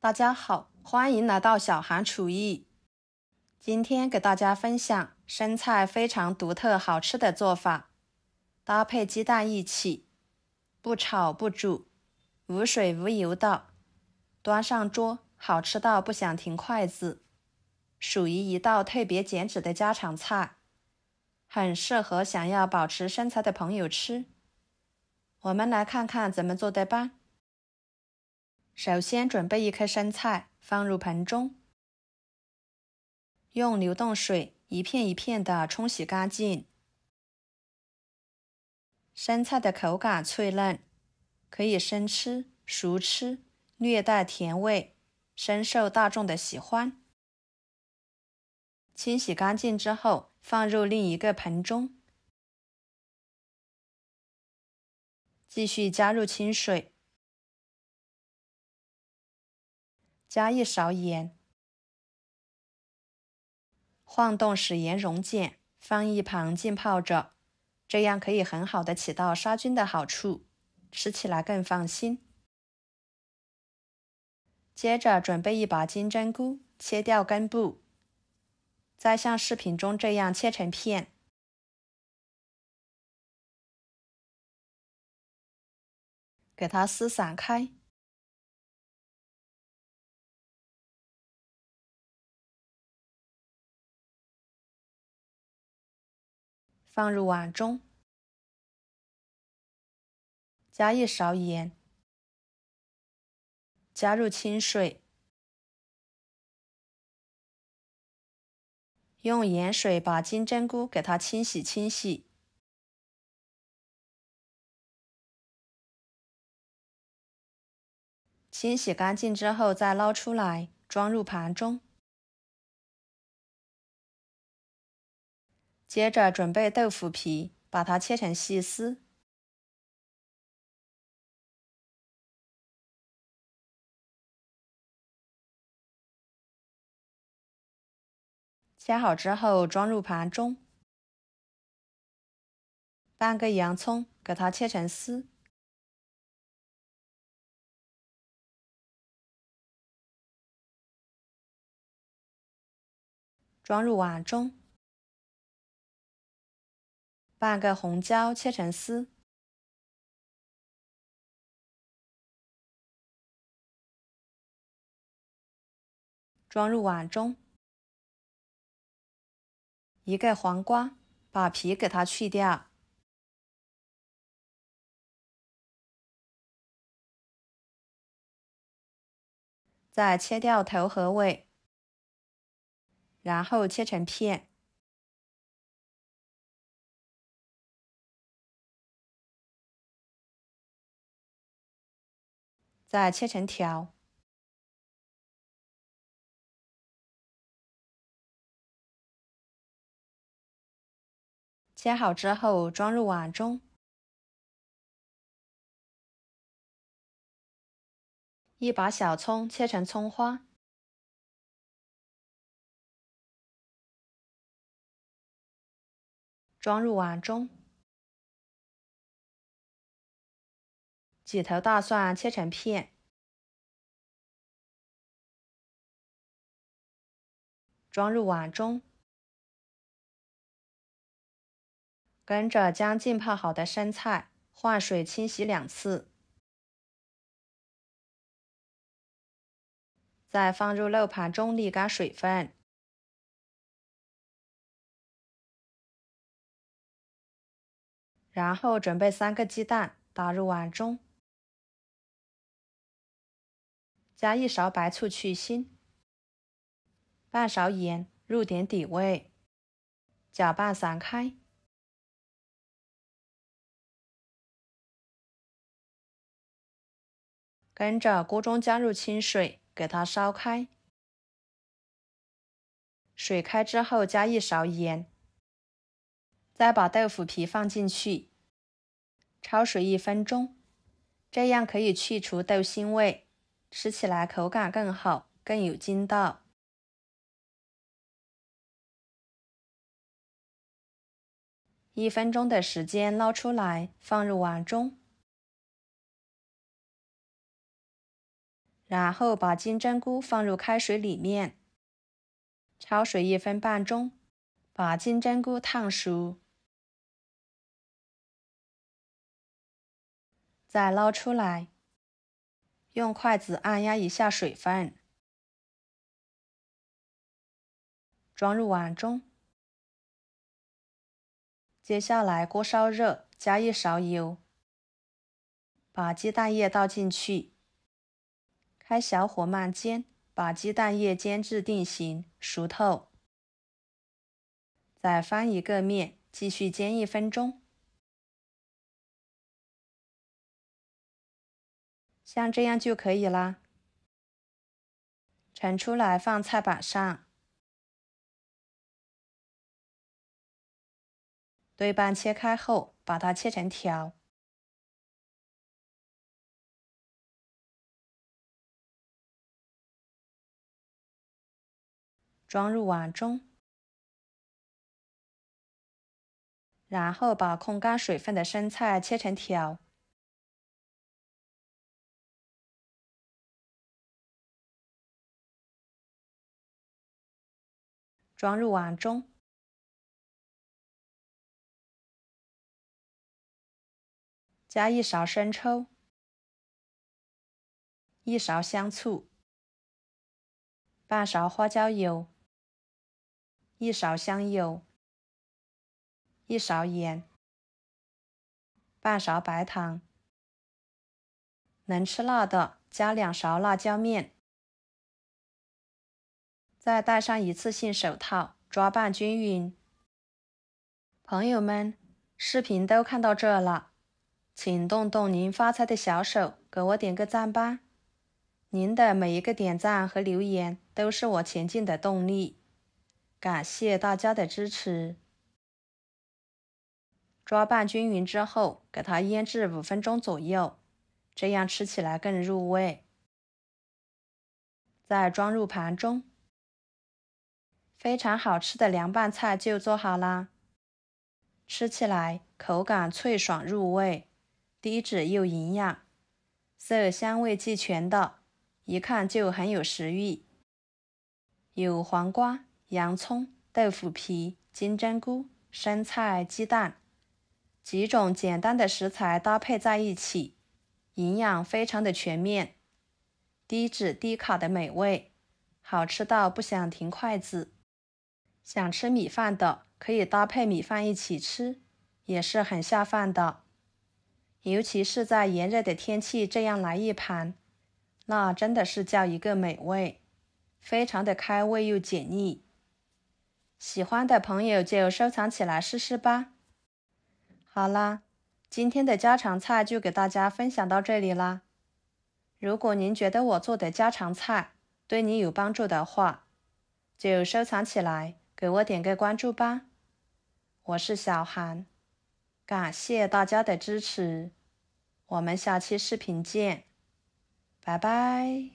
大家好，欢迎来到小韩厨艺。今天给大家分享生菜非常独特好吃的做法，搭配鸡蛋一起，不炒不煮，无水无油的，端上桌好吃到不想停筷子，属于一道特别减脂的家常菜，很适合想要保持身材的朋友吃。我们来看看怎么做的吧。首先准备一颗生菜，放入盆中，用流动水一片一片的冲洗干净。生菜的口感脆嫩，可以生吃、熟吃，略带甜味，深受大众的喜欢。清洗干净之后，放入另一个盆中，继续加入清水，加1勺盐，晃动使盐溶解，放一旁浸泡着，这样可以很好的起到杀菌的好处，吃起来更放心。接着准备一把金针菇，切掉根部，再像视频中这样切成片，给它撕散开，放入碗中，加1勺盐，加入清水，用盐水把金针菇给它清洗清洗，清洗干净之后再捞出来，装入盘中。接着准备豆腐皮，把它切成细丝，切好之后装入盘中。半个洋葱，给它切成丝，装入碗中。半个红椒切成丝，装入碗中。一个黄瓜，把皮给它去掉，再切掉头和尾，然后切成片。再切成条，切好之后装入碗中。一把小葱切成葱花，装入碗中。几头大蒜切成片，装入碗中。跟着将浸泡好的生菜换水清洗2次，再放入漏盘中沥干水分，然后准备3个鸡蛋打入碗中，加1勺白醋去腥，半勺盐，入点底味，搅拌散开。跟着锅中加入清水，给它烧开。水开之后加1勺盐，再把豆腐皮放进去，焯水1分钟，这样可以去除豆腥味，吃起来口感更好，更有筋道。1分钟的时间捞出来，放入碗中。然后把金针菇放入开水里面，焯水1分半钟，把金针菇烫熟，再捞出来，用筷子按压一下水分，装入碗中。接下来锅烧热，加1勺油，把鸡蛋液倒进去，开小火慢煎，把鸡蛋液煎至定型，熟透。再翻一个面，继续煎1分钟。像这样就可以啦。盛出来放菜板上，对半切开后，把它切成条。装入碗中，然后把控干水分的生菜切成条，装入碗中，加1勺生抽，1勺香醋，半勺花椒油，1勺香油，1勺盐，半勺白糖。能吃辣的加2勺辣椒面。再戴上一次性手套，抓拌均匀。朋友们，视频都看到这了，请动动您发财的小手，给我点个赞吧。您的每一个点赞和留言都是我前进的动力，感谢大家的支持。抓拌均匀之后，给它腌制5分钟左右，这样吃起来更入味。再装入盘中，非常好吃的凉拌菜就做好啦。吃起来口感脆爽入味，低脂又营养，色香味俱全的，一看就很有食欲。有黄瓜、洋葱、豆腐皮、金针菇、生菜、鸡蛋几种简单的食材搭配在一起，营养非常的全面，低脂低卡的美味，好吃到不想停筷子。想吃米饭的可以搭配米饭一起吃，也是很下饭的。尤其是在炎热的天气，这样来一盘，那真的是叫一个美味，非常的开胃又解腻。喜欢的朋友就收藏起来试试吧。好啦，今天的家常菜就给大家分享到这里啦。如果您觉得我做的家常菜对你有帮助的话，就收藏起来，给我点个关注吧。我是小韩，感谢大家的支持，我们下期视频见，拜拜。